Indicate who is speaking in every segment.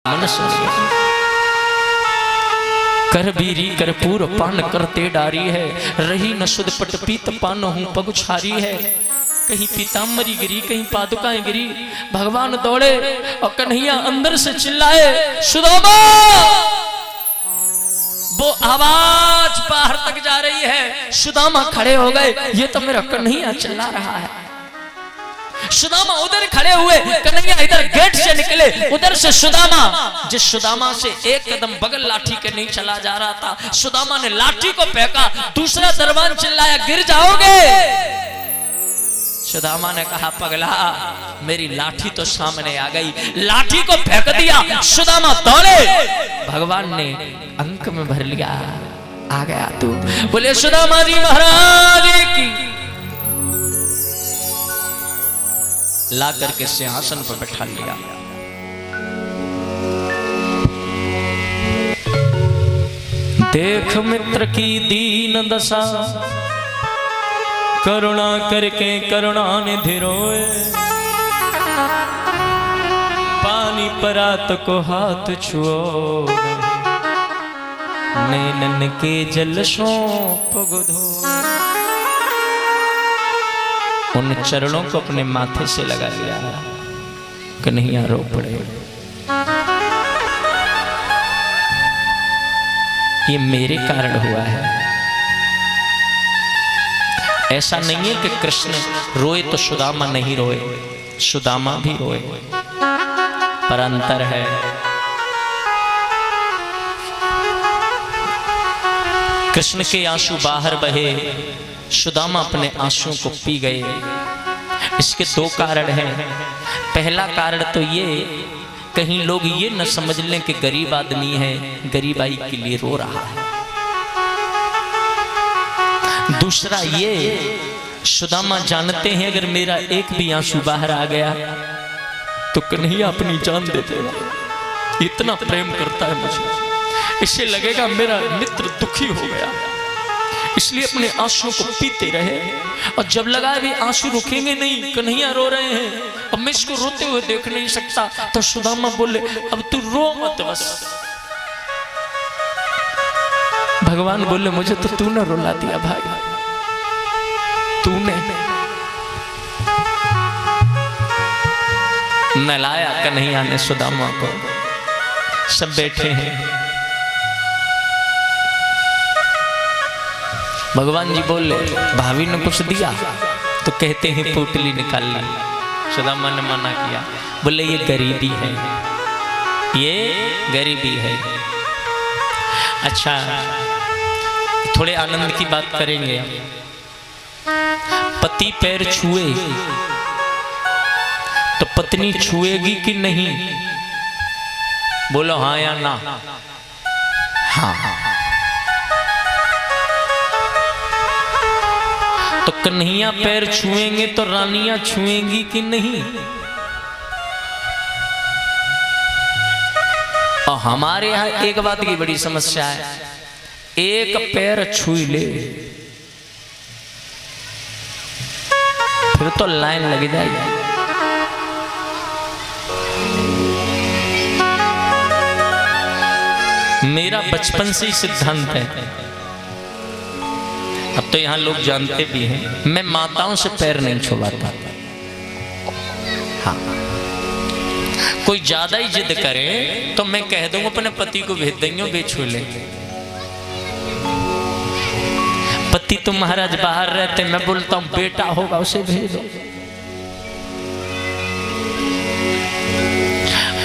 Speaker 1: मन सुनिए। कर बीरी कर पूर पान करते डारी है, रही न शुद्ध पट पीत पान हूं पगुछारी है। कहीं पीताम्बरी गिरी कहीं पादुकाएं गिरी, भगवान दौड़े और कन्हैया अंदर से चिल्लाए सुदामा। वो आवाज बाहर तक जा रही है। सुदामा खड़े हो गए, ये तो मेरा कन्हैया चिल्ला रहा है। सुदामा उधर खड़े हुए, कन्हैया इधर गेट से निकले, उधर से सुदामा, जिस सुदामा से एक कदम बगल लाठी के नहीं चला जा रहा था, सुदामा ने लाठी को फेंका। दूसरा दरबान चिल्लाया गिर जाओगे। सुदामा ने कहा पगला मेरी लाठी तो सामने आ गई, लाठी को फेंक दिया। सुदामा दौड़े, भगवान ने अंक में भर लिया, आ गया तू। बोले सुदामा जी महाराज की। ला करके सिंहासन पर बैठा लिया। देख मित्र की दीन दशा, करुणा करके करुणा निधि रोए। पानी परात को हाथ छुओ, नैनन के जल सौंप धो। उन चरणों को अपने माथे से लगा लिया। कन्हैया रो पड़े। ये मेरे कारण हुआ है। ऐसा नहीं है कि कृष्ण रोए तो सुदामा नहीं रोए, सुदामा भी रोए, पर अंतर है। कृष्ण के आंसू बाहर बहे, सुदामा अपने आंसुओं को पी गए। इसके दो कारण हैं। पहला कारण तो ये, कहीं लोग ये न समझ लें कि गरीब आदमी है, गरीबाई के लिए रो रहा है। दूसरा ये, सुदामा जानते हैं अगर मेरा एक भी आंसू बाहर आ गया तो कन्हैया अपनी जान दे देगा। इतना प्रेम करता है मुझे, इससे लगेगा मेरा मित्र दुखी हो गया, इसलिए अपने आंसुओं को पीते रहे। और जब लगा भी आंसू रुकेंगे नहीं, कन्हैया रो रहे हैं, अब मैं इसको रोते हुए देख नहीं सकता, तो सुदामा बोले अब तू रो मत बस। भगवान बोले मुझे तो तूने रुला दिया भाई, तूने नलाया कन्हैया ने सुदामा को। सब बैठे हैं, भगवान जी बोले भाभी ने कुछ दिया तो कहते हैं पोटली निकाल ली। सुदामा ने मना किया, बोले ये गरीबी है, ये गरीबी है। अच्छा थोड़े आनंद की बात करेंगे। पति पैर छुए तो पत्नी छुएगी कि नहीं? बोलो हाँ या ना? हाँ। तो कन्हैया पैर छुएंगे तो रानियां छुएंगी कि नहीं? और हमारे यहां एक बात की बड़ी समस्या है, एक पैर छू ले फिर तो लाइन लग जाएगी। मेरा बचपन से ही सिद्धांत है, अब तो यहां लोग जानते भी हैं, मैं माताओं से पैर नहीं छुड़वाता। हाँ, कोई ज्यादा ही जिद करे तो मैं कह दूंगा अपने पति को भेज देंगे, वे छू ले। पति तो महाराज बाहर रहते, मैं बोलता हूं बेटा होगा उसे भेज दो।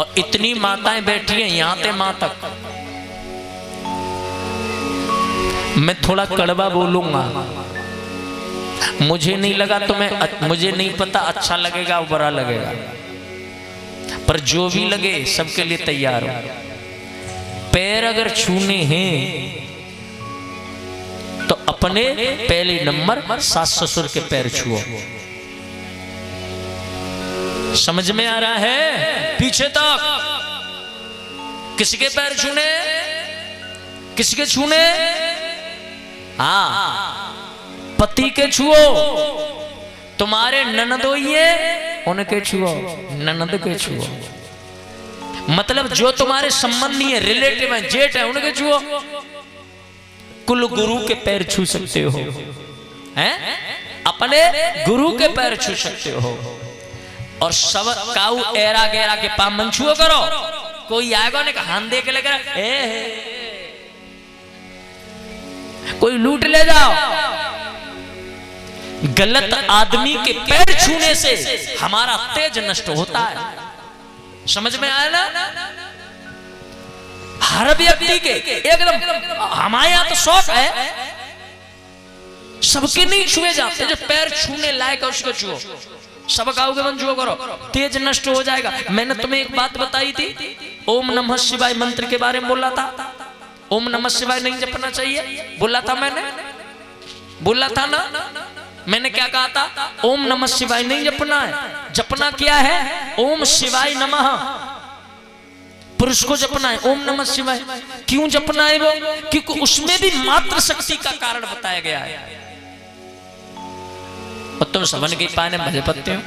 Speaker 1: और इतनी माताएं बैठी हैं यहां ते मां तक। मैं थोड़ा कड़वा बोलूंगा, मुझे नहीं लगा तो मुझे नहीं पता अच्छा लगेगा बुरा लगेगा, पर जो भी लगे सबके लिए तैयार हो। पैर अगर छूने हैं तो अपने पहले नंबर सास ससुर के पैर छुओ। समझ में आ रहा है? पीछे तक किसके पैर छूने, किसके छूने? हाँ, पति के छुओ। तुम्हारे ननदोइये उनके छुओ, ननद के छुओ। मतलब जो तुम्हारे संबंधी है, रिलेटिव है, जेठ है, उनके छुओ। कुल गुरु के पैर छू सकते हो, हैं? अपने गुरु के पैर छू सकते हो। और सब काऊ एरा गेरा के पामन छुओ करो। कोई आएगा ने हाथ दे के लेकर कोई लूट ले जाओ। गलत आदमी के पैर छूने से हमारा तेज नष्ट होता है। समझ में आया ना? हर व्यक्ति के एकदम, हमारे यहां तो शौक है, सबके नहीं छुए जाते। जो पैर छूने लायक है उसको छुओ। सब गाँव के बंद छुओ करो, तेज नष्ट हो जाएगा। मैंने तुम्हें एक बात बताई थी, ओम नमः शिवाय मंत्र के बारे में बोला था। ओम नमः शिवाय नहीं जपना चाहिए, बोला था मैंने, बोला था ना? मैंने क्या कहा था? ओम नमः शिवाय नहीं जपना है। जपना क्या है? ओम शिवाय नमः। पुरुष को जपना है ओम नमः शिवाय। क्यों जपना है वो? क्योंकि उसमें भी मात्र शक्ति का कारण बताया गया है। और तुम सबन के पाने भजे पत्ते हो?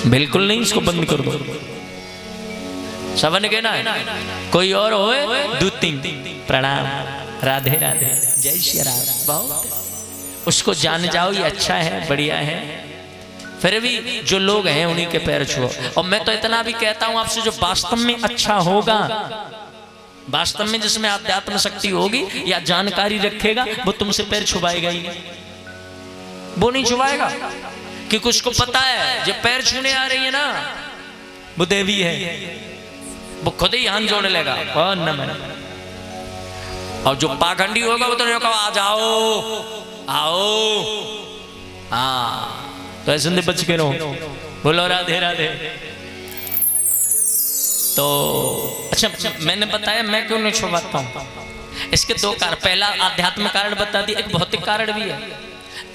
Speaker 1: बिल्कुल नहीं, इसको बंद कर दो। सबन के ना कोई और होए, दूती प्रणाम, राधे राधे, जय श्री राम, बहुत उसको जान जाओ, ये अच्छा है, बढ़िया है। फिर भी जो लोग हैं उन्हीं के पैर छुओ। और मैं तो इतना भी कहता हूं आपसे, जो वास्तव में अच्छा होगा, वास्तव में जिसमें आध्यात्म शक्ति होगी या जानकारी रखेगा, वो तुमसे पैर छुपाएगा ही नहीं, वो नहीं छुपाएगा। क्योंकि उसको पता है जो पैर छूने आ रही है ना, वो देवी है, वो खुद ही हाथ जोड़ लेगा। और नमन। और जो पाखंडी होगा वो तो नहीं कहा आ जाओ आओ, हाँ, तो ऐसे बच के रहो। बोलो राधे राधे। तो अच्छा, मैंने बताया मैं क्यों नहीं छुपाता हूं। इसके दो कारण, पहला आध्यात्म कारण बता दी, एक भौतिक कारण भी है।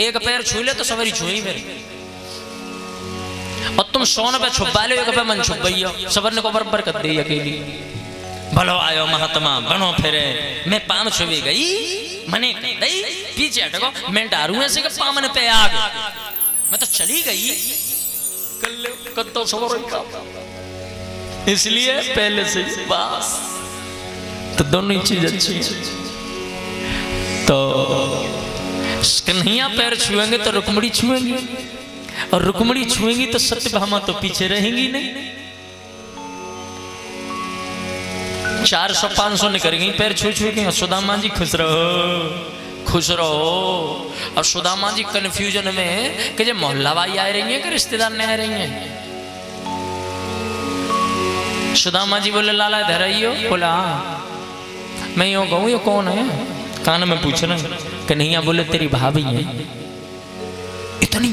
Speaker 1: एक पैर छू ले तो सवारी छुई मेरे, और तुम 100 पे छुपा लो, एक पे मन छुपाइयो, सबर ने को बराबर कर दी अकेली। भलो आयो महात्मा बनो फिरे, मैं पाम छुपी गई, मने नहीं पीछे हटको, मैं डारू ऐसे के पामन पे आ गई, मैं तो चली गई कल तो सबर का। इसलिए पहले से बस, तो दोनों ही चीज अच्छी है। तो कन्हैया पैर छुएंगे तो रुक्मणी छुएंगे, और रुक्मणी छुएंगी तो सत्यभामा तो पीछे रहेंगी नहीं। 400-500 निकल गई पैर छू छू के। सुदामा जी खुश रहो, खुश रहो। और सुदामा जी कंफ्यूजन में कि जो मोहल्ला भाई आ रही है कि रिश्तेदार ने आ रही है। सुदामा जी बोले लाला इधर आइयो। बोला मैं यूँ कहूँ ये कौन है? कान में पूछ रहे कन्हैया। बोले तेरी भाभी है। इतनी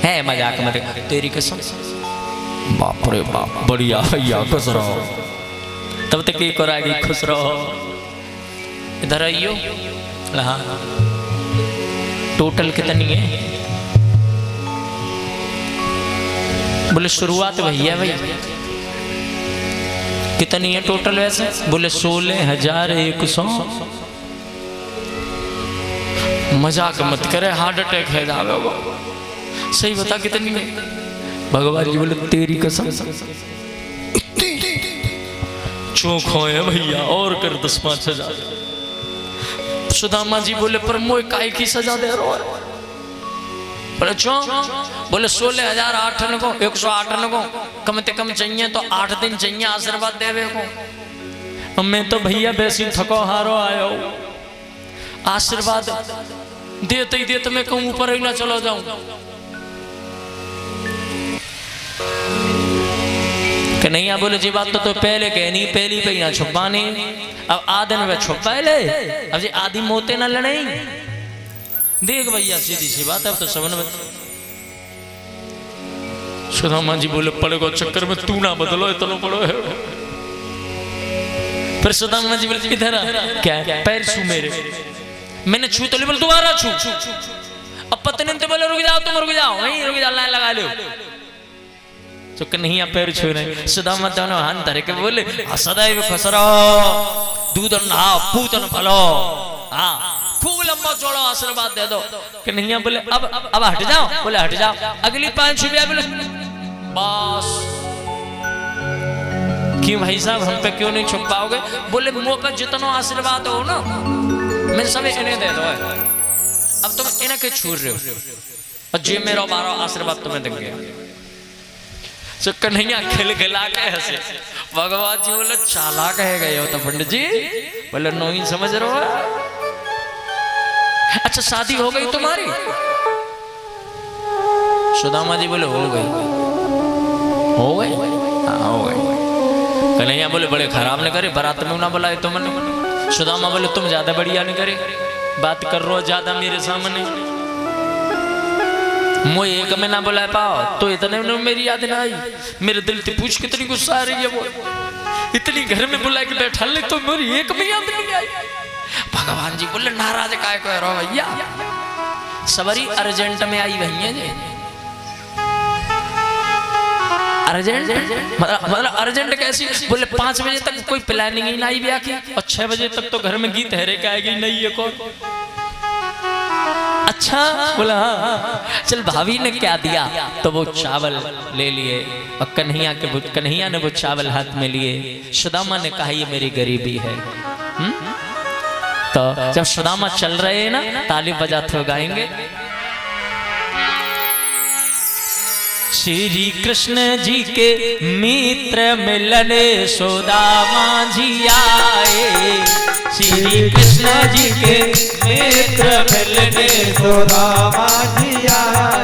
Speaker 1: है मजाक मत, तेरी कसम। बाप रे बाप, बढ़िया भैया, खुश रहो। तब तक एक और आगे, खुश रहो, इधर आइयो। हाँ, टोटल कितनी है? बोले शुरुआत भैया भाई कितनी है टोटल वैसे? बोले 16,100। मजाक मत करे, हार्ट अटैक है जावे वो। सही बता कितनी है? भगवान जी बोले तेरी कसम चौंक है भैया, और कर 10-5 हजार। सुदामा जी बोले पर मोए काय की सजा दे रहा है? बोले क्यों? बोले 16,008 को 108 को कम से कम चाहिए तो 8 दिन चाहिए आशीर्वाद देवे को। मैं तो भैया वैसी थको हारो आयो, आशीर्वाद देते ही देते मैं कहूँ ऊपर ही ना चलो जाऊं। कि नहीं आ बोले जी बात तो पहले कहनी, पहली पे ना छुपानी। अब आधे में छुपा ले, अब जी आदि मोते ना लड़े। देख भैया सीधी सी बात है, अब तो सबन में। सुदामा जी बोले पड़ेगा चक्कर में तू ना बदलो, इतना पड़ो है। फिर सुदामा जी बोले इधर क्या पैर छू मेरे। मैंने छू तो बोले दोबारा छू। अब पत्नी ने बोले रुक जाओ, तुम रुक जाओ, वहीं रुक जाओ, लाइन लगा लो। तो कन्हैया पैर छू रहे। सुदामा दोनों हाथ धरे के बोले सदैव खुश रहो, दूध नहाओ, पूतन फलो, हाँ खूब लंबा चौड़ा आशीर्वाद दे दो। कन्हैया बोले अब हट जाओ। बोले हट जाओ। अगली 5 छुबिया बोले बस क्यों भाई साहब हम पे क्यों नहीं छुप पाओगे? बोले मुँह पे जितना आशीर्वाद हो ना मैं सब इन्हें दे दो। अब तुम इन्हें के छूट रहे हो और जे मेरा 12 आशीर्वाद तुम्हें देंगे। सो कन्हैया खिलखिला के हंसे। भगवान जी बोले चालाक है गए हो तो पंडित जी। बोले नो ही समझ रहे हो। अच्छा शादी हो गई तुम्हारी? सुदामा जी बोले हो गई। हो गई? हाँ हो गई। कन्हैया बोले बड़े खराब न करे, बारात में ना बुलाए तो मन। सुदामा बोले तुम ज्यादा बढ़िया नहीं करे, बात कर रहे हो ज्यादा मेरे सामने। मुझे एक में ना बुला पाओ तो इतने में मेरी याद ना आई। मेरे दिल से पूछ कितनी गुस्सा आ रही है वो। इतनी घर में बुला के बैठा ले तो मेरी एक में याद नहीं आई। भगवान जी बोले नाराज काय को रहो भैया, सवारी अर्जेंट में आई भैया जी। अर्जेंट मतलब अर्जेंट कैसी? बोले 5 बजे तक कोई प्लानिंग ही नहीं ब्याह की और 6 बजे तक तो घर में गीत हरे के आएगी नहीं है कौन। अच्छा बोला हाँ। चल भाभी ने क्या दिया? तो वो चावल ले लिए और कन्हैया ने वो चावल हाथ में लिए। सुदामा ने कहा ये मेरी गरीबी है। तो जब सुदामा चल रहे हैं ना ताली बजाते हुए गाएंगे श्री कृष्ण जी के मित्र मिलने सुदामा जी आए। श्री कृष्ण जी के मित्र मिलने सुदामा जी आए।